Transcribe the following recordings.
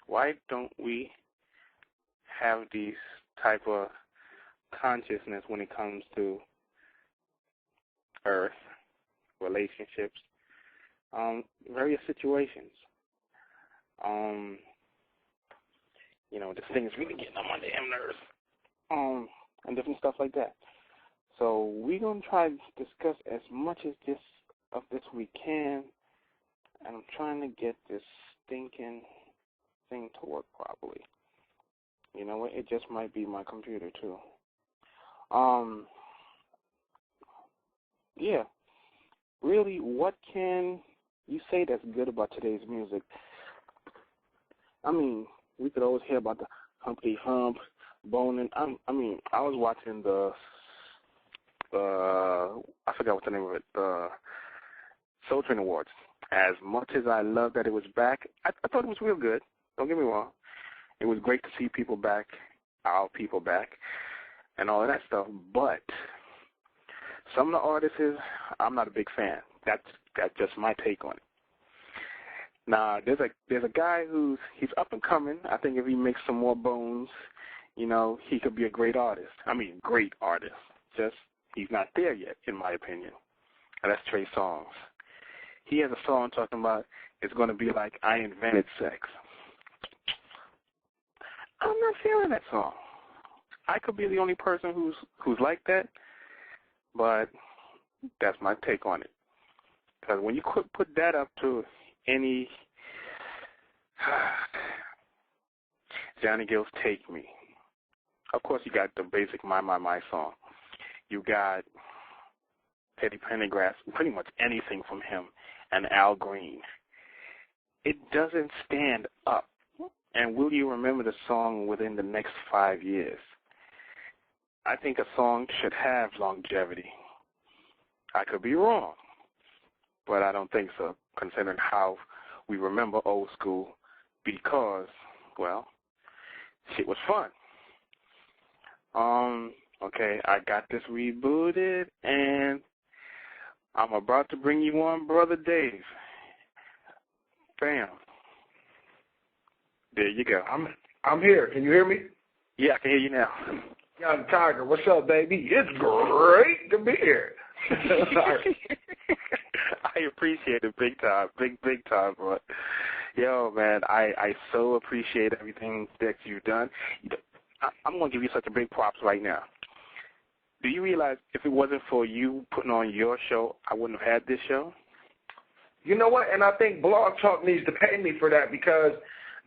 why don't we have these type of consciousness when it comes to Earth, relationships, various situations? This thing is really getting on my damn nerves, and different stuff like that. So we're gonna try to discuss as much as this we can, and I'm trying to get this stinking thing to work properly. You know what? It just might be my computer too. Yeah. Really, what can you say that's good about today's music? I mean, we could always hear about the humpty hump, boning. I was watching I forgot what the name of it, the Soul Train Awards. As much as I love that it was back, I thought it was real good. Don't get me wrong. It was great to see people back, our people back, and all of that stuff. But some of the artists, I'm not a big fan. That's just my take on it. Now, there's a guy he's up and coming. I think if he makes some more bones, he could be a great artist. Great artist. Just he's not there yet, in my opinion. And that's Trey Songz. He has a song talking about it's going to be like I invented sex. I'm not feeling that song. I could be the only person who's like that, but that's my take on it. Because when you put that up to any Johnny Gill's Take Me, of course you got the basic My song. You got Teddy Pendergrass, pretty much anything from him, and Al Green. It doesn't stand up. And will you remember the song within the next 5 years? I think a song should have longevity. I could be wrong, but I don't think so, considering how we remember old school, because, well, shit was fun. Okay, I got this rebooted, and I'm about to bring you on Brother Dave. Bam. There you go. I'm here. Can you hear me? Yeah, I can hear you now. Young Tiger, what's up, baby? It's great to be here. I appreciate it big time, big time, bro. Yo, man, I so appreciate everything that you've done. I'm going to give you such a big props right now. Do you realize if it wasn't for you putting on your show, I wouldn't have had this show? You know what? And I think Blog Talk needs to pay me for that because,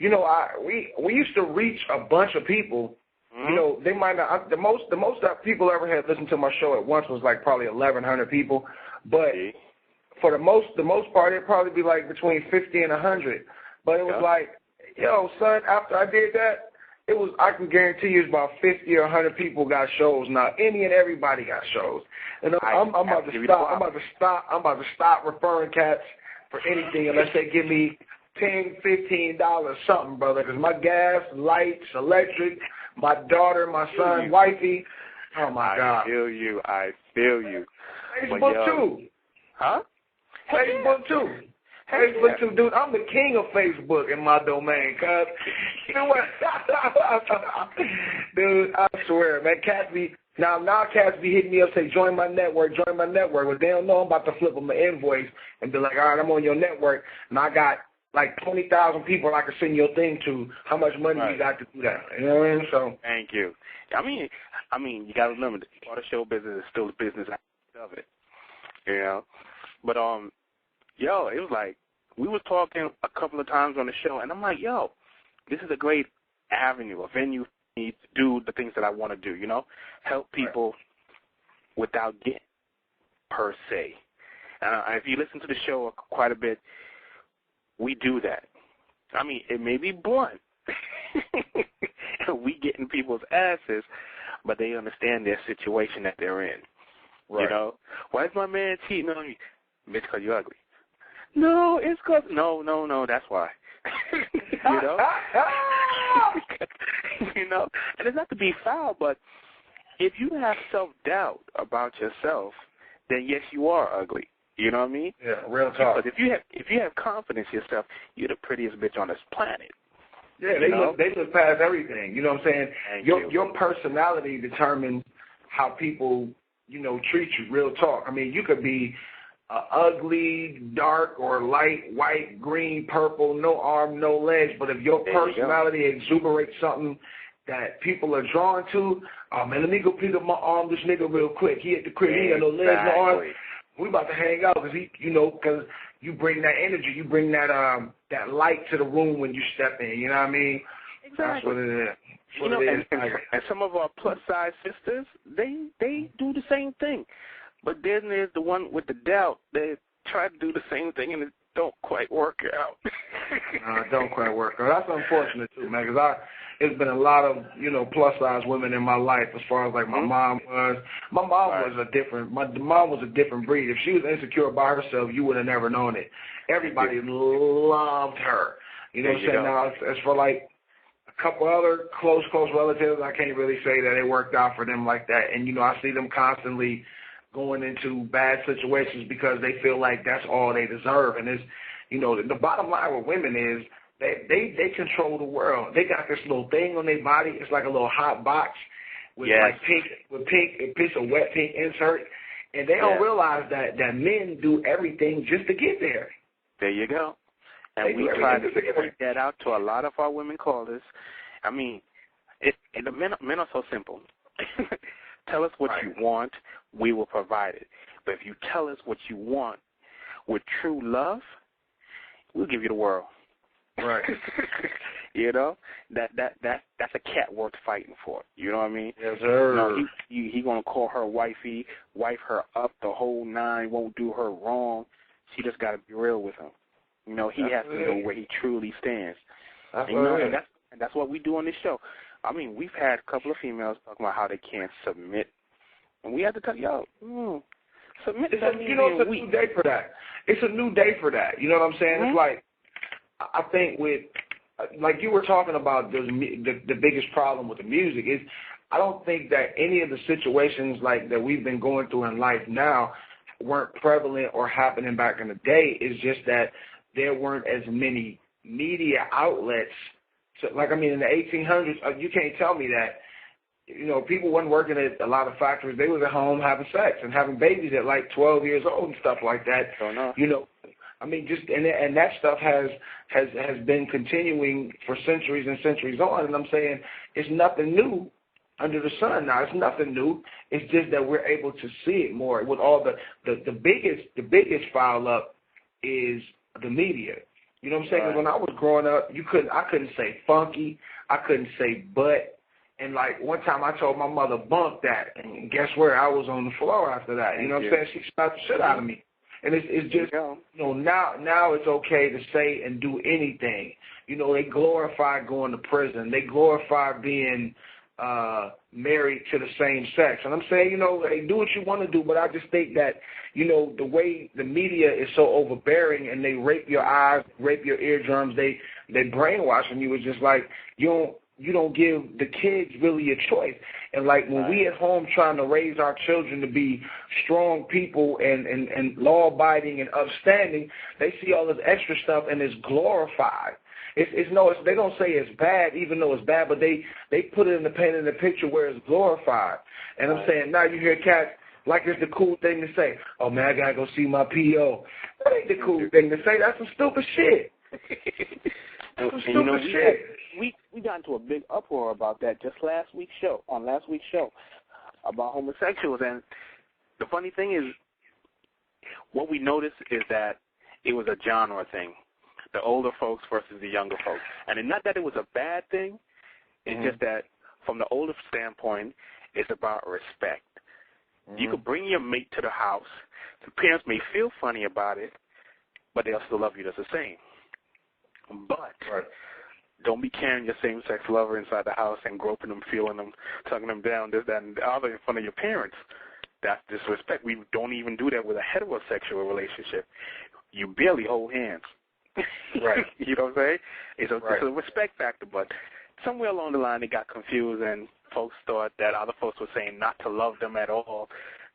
we used to reach a bunch of people. Mm-hmm. They might not. The most that people ever had listened to my show at once was like probably 1,100 people. But for the most part, it'd probably be like between 50 and 100. But it was like, yo, son, after I did that, I can guarantee you about 50 or 100 people got shows now. Any and everybody got shows. And I'm about to stop referring cats for anything unless they give me $10, $15 something, brother. Because my gas, lights, electric, my daughter, my son, wifey. Oh my God. I feel you. Facebook too. Huh? Facebook too. Facebook too, dude. I'm the king of Facebook in my domain, cuz. You know what? Dude, I swear, man. Cats be hitting me up, say, join my network. Well, they don't know I'm about to flip them an invoice and be like, all right, I'm on your network, and I got like 20,000 people I can send your thing to. How much money you got to do that? You know what I mean? So. Thank you. I mean, you got to remember, the auto show business is still the business of it, But, yo, it was like, we were talking a couple of times on the show, and I'm like, yo, this is a great avenue, a venue for me to do the things that I want to do, help people without getting per se. And if you listen to the show quite a bit, we do that. I mean, it may be blunt. We get in people's asses, but they understand their situation that they're in. Right. Why is my man cheating on you? Bitch, because you're ugly. No, it's because, no, that's why. And it's not to be foul, but if you have self-doubt about yourself, then yes, you are ugly. You know what I mean? Yeah, real talk. Because if you have confidence in yourself, you're the prettiest bitch on this planet. Yeah, they look past everything. You know what I'm saying? Your personality determines how people, treat you. Real talk. I mean, you could be ugly, dark, or light, white, green, purple, no arm, no legs, but if your personality exuberates something that people are drawn to, oh man, let me go pick up my arm, this nigga real quick. He at the crib, he got no legs, no arms. We about to hang out because because you bring that energy, you bring that light to the room when you step in. You know what I mean? Exactly. That's what it is. And some of our plus size sisters, they do the same thing, but then there's the one with the doubt. They try to do the same thing and it don't quite work out. No, it don't quite work out. That's unfortunate too, man. Because it's been a lot of plus size women in my life. As far as like my mom was, my mom was a different breed. If she was insecure by herself, you would have never known it. Everybody loved her. You know what I'm saying? Now as for like a couple other close relatives, I can't really say that it worked out for them like that. And I see them constantly going into bad situations because they feel like that's all they deserve. And it's the bottom line with women is they control the world. They got this little thing on their body. It's like a little hot box with a piece of wet pink insert, and they don't realize that men do everything just to get there. There you go. And we try to point that out to a lot of our women callers. I mean, the men are so simple. Tell us what you want, we will provide it. But if you tell us what you want with true love, we'll give you the world. Right. That's a cat worth fighting for. You know what I mean? Yes, sir. He gonna call her wifey, wife her up the whole nine, won't do her wrong. She just gotta be real with him. He has to know where he truly stands. And that's what we do on this show. I mean, we've had a couple of females talking about how they can't submit, and we have to tell y'all, submit. It's a new day for that. It's a new day for that. You know what I'm saying? It's like, I think with, like you were talking about, the biggest problem with the music is, I don't think that any of the situations like that we've been going through in life now weren't prevalent or happening back in the day. It's just that there weren't as many media outlets. So, like, I mean, in the 1800s, you can't tell me that, people wasn't working at a lot of factories. They was at home having sex and having babies at like 12 years old and stuff like that. I mean, and that stuff has been continuing for centuries and centuries on. And I'm saying it's nothing new under the sun now. It's nothing new. It's just that we're able to see it more. With all the biggest foul up is the media. You know what I'm saying? Because when I was growing up, I couldn't say funky, I couldn't say butt, and like one time I told my mother bump that, and guess where? I was on the floor after that. You know what I'm saying? She slapped the shit out of me, and it's just now it's okay to say and do anything. They glorify going to prison. They glorify being married to the same sex. And I'm saying, hey, do what you want to do, but I just think that, the way the media is so overbearing and they rape your eyes, rape your eardrums, they brainwashing you. It's just like you don't give the kids really a choice. And like when we at home trying to raise our children to be strong people and law-abiding and upstanding, they see all this extra stuff and it's glorified. They don't say it's bad, even though it's bad, but they put it in the pen in the picture where it's glorified. And I'm saying now you hear cats like it's the cool thing to say. Oh man, I gotta go see my PO. That ain't the cool thing to say. That's some stupid shit. That's some stupid shit. We got into a big uproar about that just last week's show about homosexuals. And the funny thing is, what we noticed is that it was a genre thing. The older folks versus the younger folks. And not that it was a bad thing, it's just that from the older standpoint, it's about respect. You could bring your mate to the house. The parents may feel funny about it, but they'll still love you just the same. But don't be carrying your same-sex lover inside the house and groping them, feeling them, tugging them down, this, that, and the other in front of your parents. That's disrespect. We don't even do that with a heterosexual relationship. You barely hold hands. Right. You know what I'm saying? It's a respect factor, but somewhere along the line they got confused and folks thought that other folks were saying not to love them at all,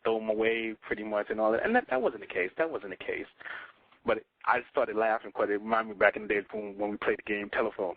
throw them away pretty much and all that. And that wasn't the case. But I started laughing because it reminded me back in the day when we played the game telephone.